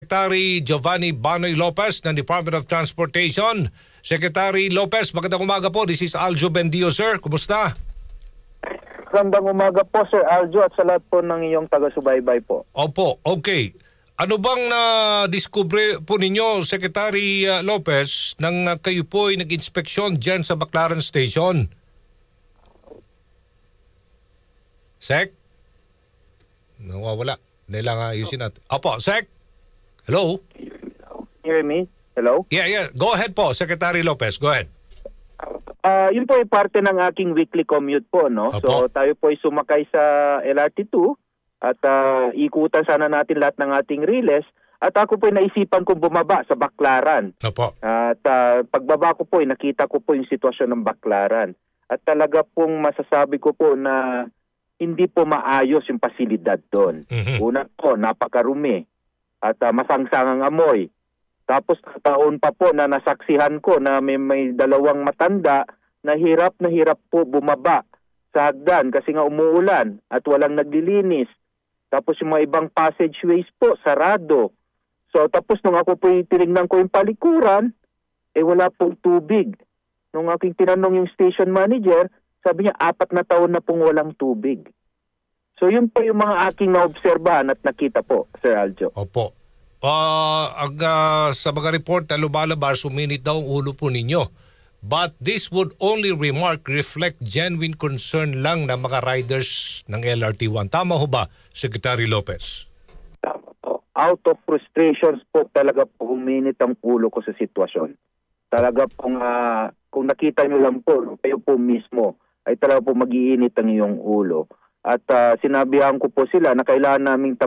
Secretary Giovanni Banoy Lopez ng Department of Transportation. Secretary Lopez, magandang umaga po. This is Aljo Bendio, sir. Kumusta? Magandang umaga po, Sir Aljo, at sa lahat po ng iyong taga-subaybay po. Opo, okay. Ano bang na-discover po ninyo, Secretary Lopez, nang kayo po ay nag-inspeksyon dyan sa Baclaran Station? Sec? Nawawala. Kailangan ayusin natin. Opo, Sec? Hello? Hear me? Hello? Yeah. Go ahead po, Secretary Lopez. Go ahead. Yun po ay parte ng aking weekly commute po, no? Opo. So tayo po ay sumakay sa LRT2 at ikutan sana natin lahat ng ating riles at ako po ay naisipan kong bumaba sa Baclaran. Opo. At pagbaba ko po ay nakita ko po yung sitwasyon ng Baclaran. At talaga pong masasabi ko po na hindi po maayos yung pasilidad doon. Una po, napakarumi at masangsangang amoy. Tapos taon pa po na nasaksihan ko na may dalawang matanda na hirap po bumaba sa hagdan kasi nga umuulan at walang naglilinis. Tapos yung mga ibang passageways po, sarado. So tapos nung ako po tinignan ko yung palikuran, wala pong tubig. Nung aking tinanong yung station manager, sabi niya 4 na taon na pong walang tubig. So yun po yung mga aking naobserbahan at nakita po, Sir Aljo. Opo. Sa mga report na lumalabas, suminit daw ang ulo po ninyo. But this would only reflect genuine concern lang ng mga riders ng LRT1. Tama ho ba, Secretary Lopez? Out of frustrations po talaga po uminit ang ulo ko sa sitwasyon. Talaga pong kung nakita nyo lang po, kayo po mismo ay talaga po mag-iinit ang iyong ulo. At sinabihan ko po sila na kailangan naming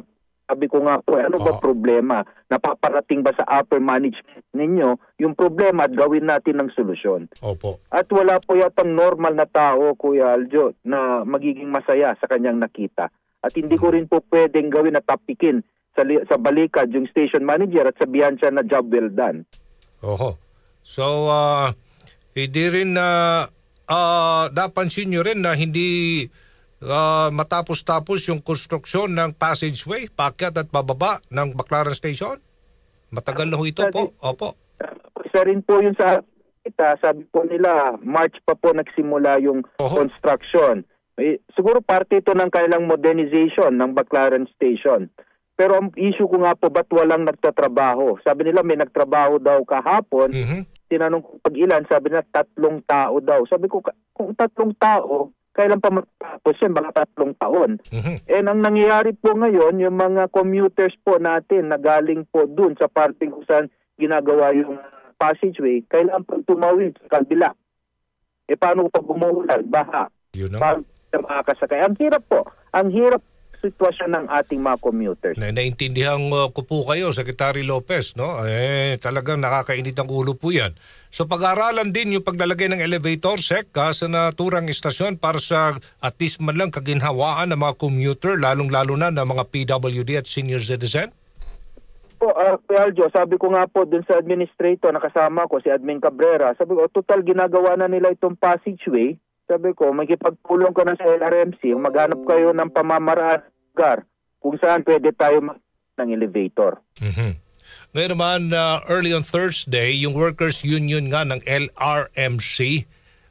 sabi ko nga po, ano ba problema? Napaparating ba sa upper management ninyo yung problema at gawin natin ng solusyon? Opo. At wala po yatang normal na tao, Kuya Aljo, na magiging masaya sa kanyang nakita. At hindi ko rin po pwedeng gawin at tapikin sa balikad yung station manager at sabihan siya na job well done. Oho. So, hindi rin napansin nyo rin na hindi matapos-tapos yung konstruksyon ng passageway, paakyat at bababa ng Baclaran Station? Matagal na ho ito po. Opo. Isa rin po yun sa kita, sabi po nila, March pa po nagsimula yung construction. Siguro parte ito ng kanilang modernization ng Baclaran Station. Pero ang issue ko nga po, ba't walang nagtatrabaho? Sabi nila may nagtrabaho daw kahapon. Tinanong ko pag ilan, sabi nila 3 tao daw. Sabi ko, kung 3 tao, kailan pa matapos yan? Mga 3 taon. And ang nangyayari po ngayon, yung mga commuters po natin na galing po dun sa parting kung saan ginagawa yung passageway, kailan pa tumawid sa kabila. Paano pa bumuulan? Baha. Paano makakasakay? Ang hirap po. Ang hirap sitwasyon ng ating mga commuters. Naintindihan ko po kayo, Secretary Lopez, no? Talagang nakakainit ang ulo po yan. So pag-aralan din yung paglalagay ng elevator, Sec, sa naturang istasyon para sa at least man lang kaginhawaan ng mga commuter, lalong-lalo na ng mga PWD at senior citizen? Po, Aljo, sabi ko nga po dun sa administrator, nakasama ko si Admin Cabrera, sabi ko, total ginagawa na nila itong passageway. Sabi ko, magkipagpulong ka na sa LRMC, maghanap kayo ng pamamaraan kung saan pwede tayo ng elevator. Ngayon naman, early on Thursday, yung Workers Union nga ng LRMC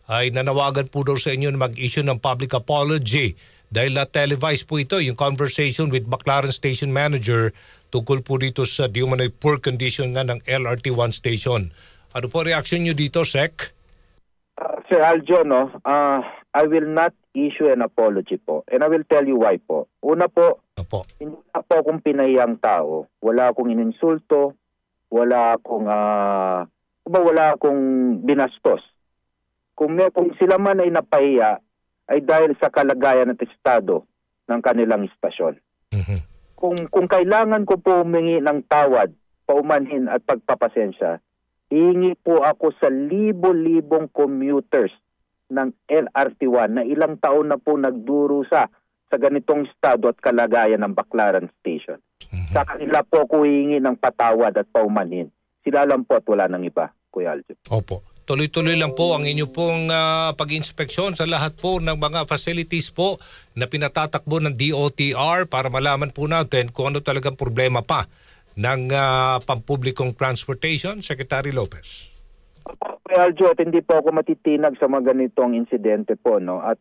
ay nanawagan po daw sa inyo na mag-issue ng public apology dahil televised po ito, yung conversation with Baclaran Station Manager tungkol po dito sa di umano'y poor condition nga ng LRT1 station. Ano po reaction nyo dito, Sec? Sir Aljo, no, I will not issue an apology po. And I will tell you why po. Una po, hindi po akong pinahiyang tao. Wala akong ininsulto, wala akong binastos. Kung sila man ay napahiya, ay dahil sa kalagayan at estado ng kanilang istasyon. Kung kailangan ko po humingi ng tawad, paumanhin at pagpapasensya, hihingi po ako sa libo-libong commuters ng LRT1 na ilang taon na po nagdurusa sa ganitong estado at kalagayan ng Baclaran Station. Sa kanila po ako hihingi ng patawad at paumanhin. Sila lang po at wala nang iba, Kuya Aljo. Opo. Tuloy-tuloy lang po ang inyo pong pag-inspeksyon sa lahat po ng mga facilities po na pinatatakbo ng DOTR para malaman po natin kung ano talagang problema pa ng pampublikong transportation, Secretary Lopez? Aljo, at hindi po ako matitinag sa mga ganitong insidente po, no? At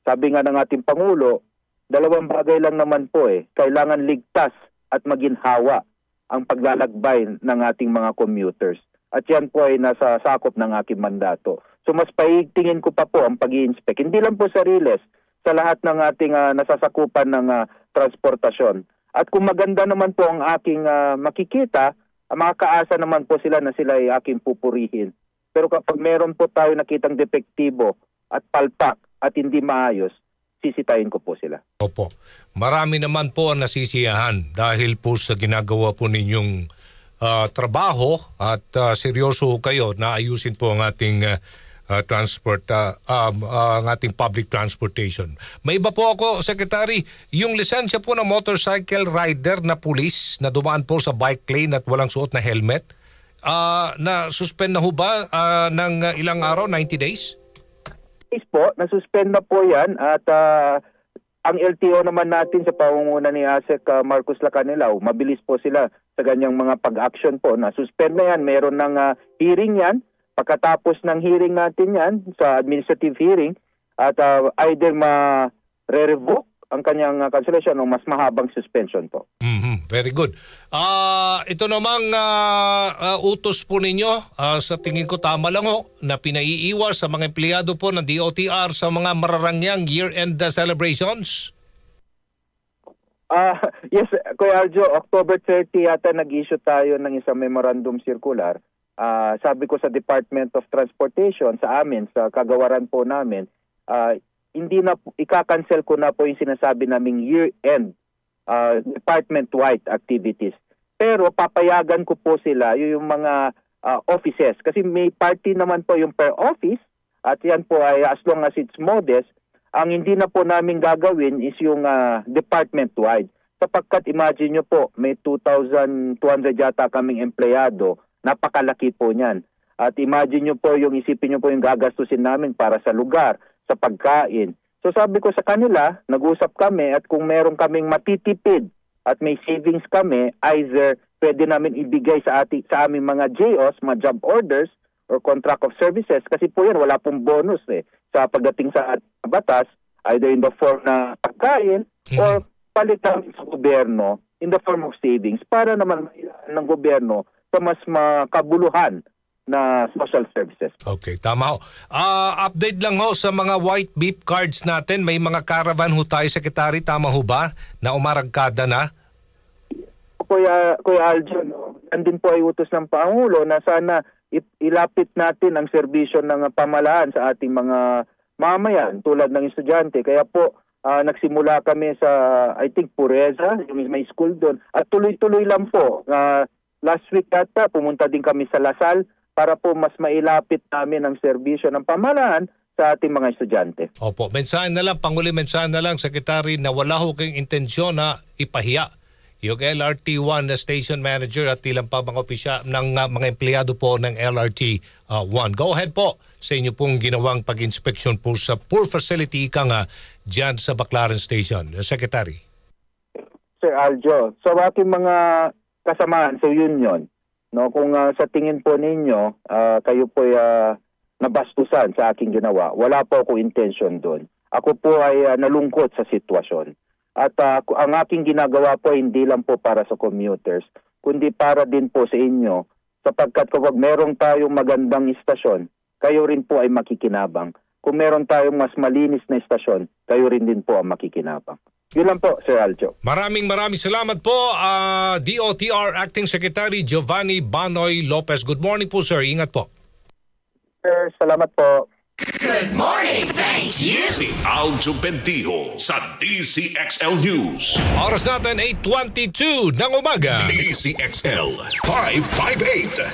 sabi nga ng ating Pangulo, dalawang bagay lang naman po kailangan ligtas at maginhawa ang paglalakbay ng ating mga commuters. At yan po ay nasa sakop ng aking mandato. So mas paigtingin ko pa po ang pag-i-inspect. Hindi lang po sa Riles, sa lahat ng ating nasasakupan ng transportasyon. At kung maganda naman po ang aking makikita, makakaasa naman po sila na sila ay aking pupurihin. Pero kapag meron po tayo nakitang depektibo at palpak at hindi maayos, sisitahin ko po sila. Opo. Marami naman po ang nasisiyahan dahil po sa ginagawa po ninyong trabaho at seryoso kayo na ayusin po ang ating ang ating public transportation. May iba po ako, Secretary, yung lisensya po ng motorcycle rider na pulis na dumaan po sa bike lane at walang suot na helmet, na-suspend na ho ba ng ilang araw, 90 days? Yes po, na-suspend na po yan at ang LTO naman natin sa pangunguna ni ASEC Marcos Lacanilao, mabilis po sila sa ganyang mga pag-action po. Na-suspend na yan, meron ng hearing yan. Pagkatapos ng hearing natin yan, sa administrative hearing, at either ma-revoke ang kanyang cancellation o mas mahabang suspension po. Very good. Ito namang utos po ninyo, sa tingin ko tama lang ho, na pinaiiwas sa mga empleyado po ng DOTR sa mga mararangyang year-end celebrations? Yes, Kuya Aljo, October 30 yata nag-issue tayo ng isang memorandum circular. Sabi ko sa Department of Transportation, sa amin, sa kagawaran po namin, hindi na ika-cancel ko na po yung sinasabi naming year-end department-wide activities. Pero papayagan ko po sila yung mga offices kasi may party naman po yung per office at yan po ay as long as it's modest. Ang hindi na po namin gagawin is yung department-wide. Sapagkat imagine nyo po, may 2,200 yata kaming empleyado, napakalaki po niyan. At imagine nyo po isipin nyo po yung gagastusin namin para sa lugar, sa pagkain. So sabi ko sa kanila, nag-usap kami at kung meron kaming matitipid at may savings kami, either pwede namin ibigay sa aming mga JOs, mga job orders or contract of services kasi po yan, wala pong bonus sa pagdating sa batas, either in the form na pagkain or palitan sa gobyerno in the form of savings para naman ng gobyerno sa mas makabuluhan na social services. Okay, tama ho. Update lang ho sa mga white beep cards natin. May mga caravan ho tayo, Secretary. Tama ho ba na umaragkada na? Kuya Aljo, andin po ay utos ng Pangulo na sana ilapit natin ang serbisyo ng pamahalaan sa ating mga mamayan tulad ng estudyante. Kaya po nagsimula kami sa, I think, Pureza, yung may school doon. At tuloy-tuloy lang po. Last week yata, pumunta din kami sa Lasal para po mas mailapit namin ang serbisyo ng pamahalaan sa ating mga estudyante. Opo, mensahe na lang, Pangulo, mensahe na lang, Secretary, na wala ho kayong intensyon na ipahiya yung LRT-1 na station manager at ilang pa mga opisya ng mga empleyado po ng LRT-1. Go ahead po sa inyo pong ginawang pag-inspeksyon po sa poor facility ka nga dyan sa Baclaran Station. Secretary. Sir Aljo, sa ating mga kasamaan sa union, no, kung sa tingin po ninyo, kayo po nabastusan sa aking ginawa, wala po ako intention doon. Ako po ay nalungkot sa sitwasyon. At ang aking ginagawa po hindi lang po para sa commuters, kundi para din po sa inyo, sapagkat kapag meron tayong magandang istasyon, kayo rin po ay makikinabang. Kung meron tayong mas malinis na istasyon, kayo rin din po ang makikinabang. Yun lang po, Sir Aljo. Maraming salamat po, DOTR Acting Secretary Giovanni Banoy Lopez. Good morning po, sir. Ingat po. Sir, salamat po. Good morning, thank you. Si Aljo Bendijo sa DCXL News. Oras natin 8:22 ng umaga. DCXL 558.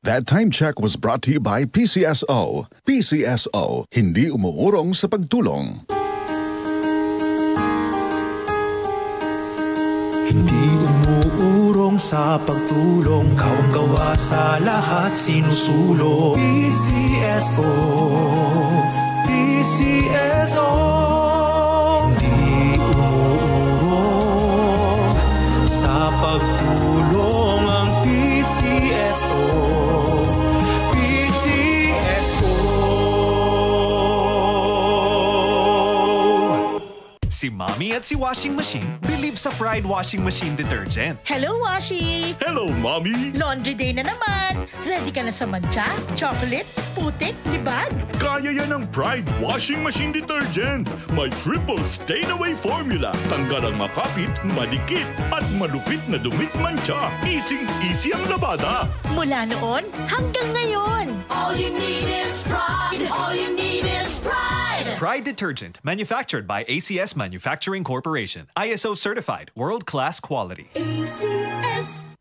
That time check was brought to you by PCSO. PCSO, hindi umuurong sa pagtulong. Hindi umuurong sa pagtulong, kawang-gawa sa lahat sinusulong. PCSO, PCSO. Hindi umuurong sa pagtulong. Si Mommy at si Washing Machine believe sa Pride Washing Machine Detergent. Hello, Washi! Hello, Mommy! Laundry day na naman. Ready ka na sa mancha, chocolate, putik, libag? Kaya yan ang Pride Washing Machine Detergent. May triple stain-away formula. Tanggal ang makapit, madikit, at malupit na dumit mancha. Easy ang labada. Mula noon hanggang ngayon. All you need is pride. All you need is pride. Pride Detergent, manufactured by ACS Manufacturing Corporation. ISO certified, world-class quality. ACS.